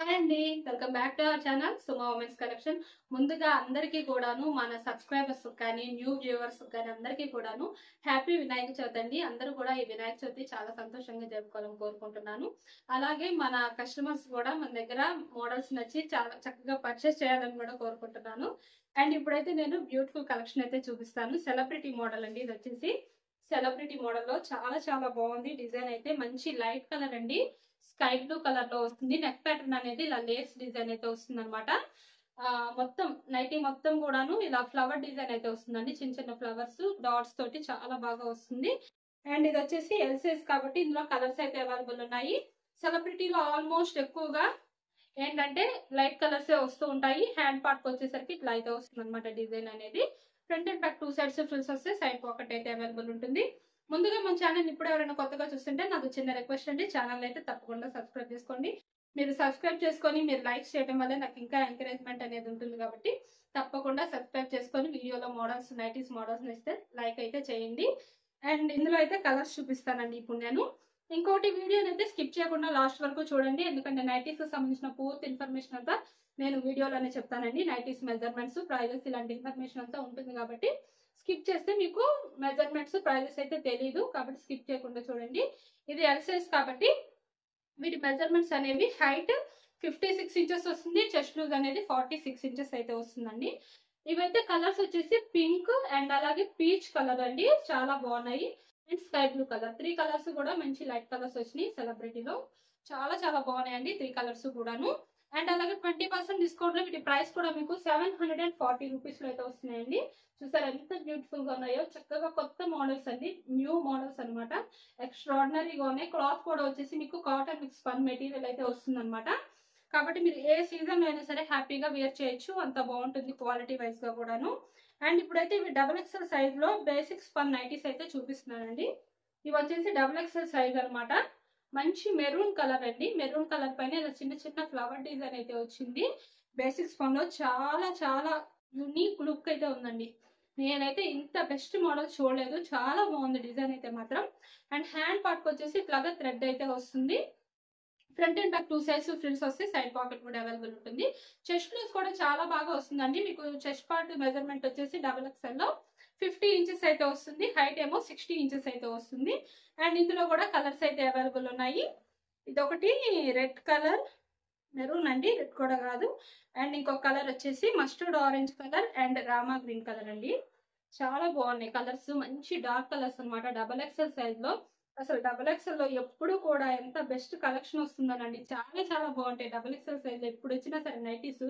Hi అండి, welcome back to our channel Suma women's collection. ముందుగా అందరికీ కూడాను, మన సబ్స్క్రైబర్స్ కానీ న్యూ వ్యూవర్స్ కానీ అందరికీ కూడాను హ్యాపీ వినాయక చవితి అండి. అందరూ కూడా ఈ వినాయక చవితి చాలా సంతోషంగా జరుపుకోవాలని కోరుకుంటున్నాను. అలాగే మన కస్టమర్స్ కూడా మన దగ్గర మోడల్స్ నచ్చి చాలా చక్కగా పర్చేస్ చేయాలని కూడా కోరుకుంటున్నాను. అండ్ ఇప్పుడైతే నేను బ్యూటిఫుల్ కలెక్షన్ అయితే చూపిస్తాను. సెలబ్రిటీ మోడల్ అండి. ఇది వచ్చేసి సెలబ్రిటీ మోడల్ లో చాలా చాలా బాగుంది. డిజైన్ అయితే మంచి లైట్ కలర్ అండి, స్కై బ్లూ కలర్ లో వస్తుంది. నెక్ ప్యాటర్న్ అనేది ఇలా లేస్ డిజైన్ అయితే వస్తుంది అనమాట. మొత్తం నైటీ మొత్తం కూడాను ఇలా ఫ్లవర్ డిజైన్ అయితే వస్తుందండి. చిన్న చిన్న ఫ్లవర్స్ డాట్స్ తోటి చాలా బాగా వస్తుంది. అండ్ ఇది వచ్చేసి ఎల్ సైజ్ కాబట్టి ఇందులో కలర్స్ అయితే అవైలబుల్ ఉన్నాయి. సెలబ్రిటీలో ఆల్మోస్ట్ ఎక్కువగా ఏంటంటే లైట్ కలర్స్ వస్తూ ఉంటాయి. హ్యాండ్ పార్ట్ వచ్చేసరికి ఇట్లా అయితే వస్తుంది అనమాట డిజైన్ అనేది. Front and back 2 sides frills వస్తే సైడ్ పాకెట్ అయితే అవైలబుల్ ఉంటుంది. ముందుగా మన ఛానల్ ఇప్పుడు ఎవరైనా కొత్తగా చూస్తుంటే నాకు చిన్న రిక్వెస్ట్ అండి, ఛానల్ అయితే తప్పకుండా సబ్స్క్రైబ్ చేసుకోండి. మీరు సబ్స్క్రైబ్ చేసుకొని మీరు లైక్స్ చేయడం వల్ల నాకు ఇంకా ఎంకరేజ్మెంట్ అనేది ఉంటుంది కాబట్టి తప్పకుండా సబ్స్క్రైబ్ చేసుకొని వీడియోలో మోడల్స్ నైటీస్ మోడల్స్ ఇస్తే లైక్ అయితే చేయండి. అండ్ ఇందులో అయితే కలర్స్ చూపిస్తానండి ఇప్పుడు నేను. ఇంకోటి వీడియోని అయితే స్కిప్ చేయకుండా లాస్ట్ వరకు చూడండి, ఎందుకంటే నైటీస్ కి సంబంధించిన పూర్తి ఇన్ఫర్మేషన్ అంతా నేను వీడియోలోనే చెప్తానండి. నైటీస్ మెజర్మెంట్స్ ప్రైజెస్ ఇలాంటి ఇన్ఫర్మేషన్ అంతా ఉంటుంది కాబట్టి స్కిప్ చేస్తే మీకు మెజర్మెంట్స్ ప్రైజెస్ అయితే తెలియదు, కాబట్టి స్కిప్ చేయకుండా చూడండి. ఇది ఎల్ సైజ్ కాబట్టి వీటి మెజర్మెంట్స్ అనేవి హైట్ 56 ఇంచెస్ వస్తుంది, చెస్ట్ లూజ్ అనేది 46 ఇంచెస్ అయితే వస్తుందండి. ఇవైతే కలర్స్ వచ్చేసి పింక్ అండ్ అలాగే పీచ్ కలర్ అండి, చాలా బాగున్నాయి. And sky blue colour, 3 colours కూడా మంచి లైట్ కలర్స్ వచ్చినాయి. సెలబ్రిటీలో చాలా చాలా బాగున్నాయండి 3 కలర్స్ కూడాను. అండ్ అలాగే 20% డిస్కౌంట్ లో వీటి ప్రైస్ కూడా మీకు 740 రూపీస్ లో అయితే వస్తున్నాయండి. చూసారు ఎంత బ్యూటిఫుల్ గా ఉన్నాయో, చక్కగా కొత్త మోడల్స్ అండి, న్యూ మోడల్స్ అనమాట. ఎక్స్ట్రాడినరీగా ఉన్నాయి. క్లాత్ కూడా వచ్చేసి మీకు కాటన్ మిక్స్ పన్ మెటీరియల్ అయితే వస్తుంది అనమాట. కాబట్టి మీరు ఏ సీజన్ లో అయినా సరే హ్యాపీగా వేర్ చేయొచ్చు, అంత బాగుంటుంది క్వాలిటీ వైజ్ గా కూడాను. అండ్ ఇప్పుడైతే ఇవి XXL సైజ్ లో బేసిక్స్ పన్ నైటీస్ అయితే చూపిస్తున్నానండి. ఇవి వచ్చేసి XXL సైజ్ అనమాట. మంచి మెరూన్ కలర్ అండి. మెరూన్ కలర్ పైన ఇలా చిన్న చిన్న ఫ్లవర్ డిజైన్ అయితే వచ్చింది. బేసిక్స్ పన్ లో చాలా చాలా యూనిక్ లుక్ అయితే ఉందండి. నేనైతే ఇంత బెస్ట్ మోడల్ చూడలేదు, చాలా బాగుంది డిజైన్ అయితే మాత్రం. అండ్ హ్యాండ్ పార్ట్ వచ్చేసి ఇట్లాగా థ్రెడ్ అయితే వస్తుంది. Front and back 2 sides frills వస్తే సైడ్ పాకెట్ కూడా అవైలబుల్ ఉంటుంది. చెస్ట్ లూజ్ కూడా చాలా బాగా వస్తుందండి. మీకు చెస్ట్ పార్ట్ మెజర్మెంట్ వచ్చేసి XXL లో 50 ఇంచెస్ అయితే వస్తుంది, హైట్ ఏమో 60 ఇంచెస్ అయితే వస్తుంది. అండ్ ఇందులో కూడా కలర్స్ అయితే అవైలబుల్ ఉన్నాయి. ఇదొకటి రెడ్ కలర్, మెరూన్ అండి, రెడ్ కూడా కాదు. అండ్ ఇంకొక కలర్ వచ్చేసి mustard orange colour and Rama green colour అండి. చాలా బాగున్నాయి కలర్స్, మంచి డార్క్ కలర్స్ అనమాట. XXL సైజ్ లో అసలు XXL లో ఎప్పుడు కూడా ఎంత బెస్ట్ కలెక్షన్ వస్తుందనండి. చాలా చాలా బాగుంటాయి XXL సైజ్ లో ఎప్పుడు వచ్చినా సరే నైటీస్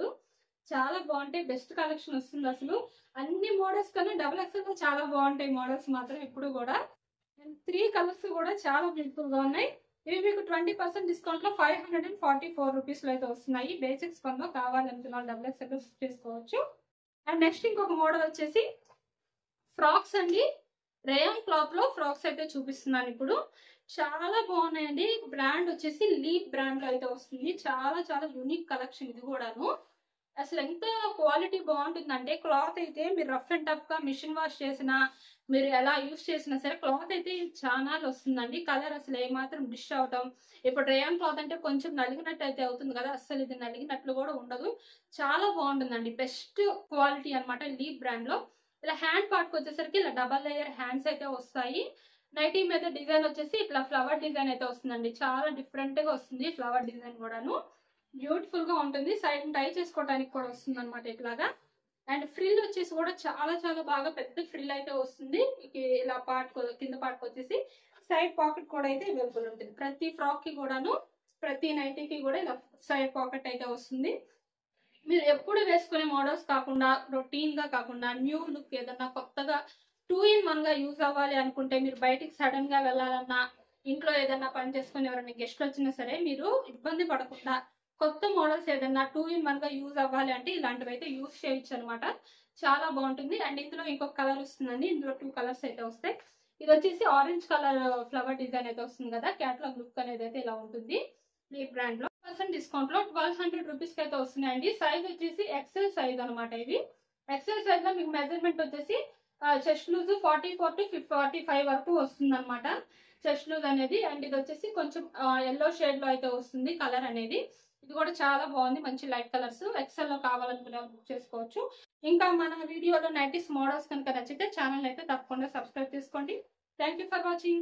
చాలా బాగుంటాయి. బెస్ట్ కలెక్షన్ వస్తుంది అసలు. అన్ని మోడల్స్ కన్నా XXL లో చాలా బాగుంటాయి మోడల్స్ మాత్రం ఎప్పుడు కూడా. 3 కలర్స్ కూడా చాలా బ్యూటిఫుల్ గా ఉన్నాయి. ఇవి మీకు 20% డిస్కౌంట్ లో 544 రూపీస్ లో అయితే వస్తున్నాయి. బేసిక్స్ పనిలో కావాలనుకున్న వాళ్ళు XXL లో బుక్ చేసుకోవచ్చు. అండ్ నెక్స్ట్ ఇంకొక మోడల్ వచ్చేసి ఫ్రాక్స్ అండి. రేయాన్ క్లాత్ లో ఫ్రాక్స్ అయితే చూపిస్తున్నాను ఇప్పుడు. చాలా బాగున్నాయండి. బ్రాండ్ వచ్చేసి లీప్ బ్రాండ్ లో అయితే వస్తుంది. చాలా చాలా యూనిక్ కలెక్షన్ ఇది కూడాను. అసలు ఎంత క్వాలిటీ బాగుంటుందంటే క్లాత్ అయితే మీరు రఫ్ అండ్ టఫ్ గా మిషన్ వాష్ చేసినా మీరు ఎలా యూస్ చేసినా సరే క్లాత్ అయితే చాలా వస్తుందండి. కలర్ అసలు ఏమాత్రం డిష్ అవటం, ఇప్పుడు రేయాన్ క్లాత్ అంటే కొంచెం నలిగినట్టు అయితే అవుతుంది కదా, అసలు ఇది నలిగినట్లు కూడా ఉండదు. చాలా బాగుంటుందండి. బెస్ట్ క్వాలిటీ అనమాట లీప్ బ్రాండ్ లో. ఇలా హ్యాండ్ పార్ట్ వచ్చేసరికి ఇలా డబల్ లేయర్ హ్యాండ్స్ అయితే వస్తాయి. నైటీ మీద డిజైన్ వచ్చేసి ఇట్లా ఫ్లవర్ డిజైన్ అయితే వస్తుందండి. చాలా డిఫరెంట్ గా వస్తుంది ఫ్లవర్ డిజైన్ కూడాను. బ్యూటిఫుల్ గా ఉంటుంది. సైడ్ టై చేసుకోవడానికి కూడా వస్తుంది అనమాట ఇట్లాగా. అండ్ ఫ్రిల్ వచ్చేసి కూడా చాలా చాలా బాగా పెద్ద ఫ్రిల్ అయితే వస్తుంది. ఇలా పార్ట్ కింద పార్ట్ వచ్చేసి సైడ్ పాకెట్ కూడా అయితే అవైలబుల్ ఉంటుంది. ప్రతి ఫ్రాక్ కి కూడాను, ప్రతి నైటీకి కూడా ఇలా సైడ్ పాకెట్ అయితే వస్తుంది. మీరు ఎప్పుడు వేసుకునే మోడల్స్ కాకుండా, రొటీన్ గా కాకుండా న్యూ లుక్ ఏదన్నా కొత్తగా 2 in 1 గా యూజ్ అవ్వాలి అనుకుంటే, మీరు బయటికి సడన్ గా వెళ్ళాలన్నా, ఇంట్లో ఏదన్నా పని చేసుకుని ఎవరైనా గెస్ట్లు వచ్చినా సరే మీరు ఇబ్బంది పడకుండా కొత్త మోడల్స్ ఏదన్నా 2 in 1 గా యూజ్ అవ్వాలి అంటే ఇలాంటివి అయితే యూజ్ చేయొచ్చు అనమాట. చాలా బాగుంటుంది. అండ్ ఇందులో ఇంకొక కలర్ వస్తుందండి. ఇందులో 2 కలర్స్ అయితే వస్తాయి. ఇది వచ్చేసి ఆరెంజ్ కలర్ ఫ్లవర్ డిజైన్ అయితే వస్తుంది కదా, క్యాట్లాగ్ లుక్ అనేది అయితే ఇలా ఉంటుంది. ఈ బ్రాండ్ లో డిస్కౌంట్ లో 1200 రూపీస్ కి అయితే వస్తున్నాయండి. సైజ్ వచ్చేసి XL సైజ్ అనమాట. ఇది XL సైజ్ లో మీకు మెజర్మెంట్ వచ్చేసి చెస్ట్ లూజ్ 44 to 45 వరకు వస్తుంది అనమాట చెస్ట్ లూజ్ అనేది. అండ్ ఇది వచ్చేసి కొంచెం ఎల్లో షేడ్ లో అయితే వస్తుంది కలర్ అనేది. ఇది కూడా చాలా బాగుంది, మంచి లైట్ కలర్స్. ఎక్సెల్ లో కావాలనుకునే బుక్ చేసుకోవచ్చు. ఇంకా మన వీడియోలో నైటీస్ మోడల్స్ కనుక నచ్చితే ఛానల్ అయితే తప్పకుండా సబ్స్క్రైబ్ చేసుకోండి. Thank for watching.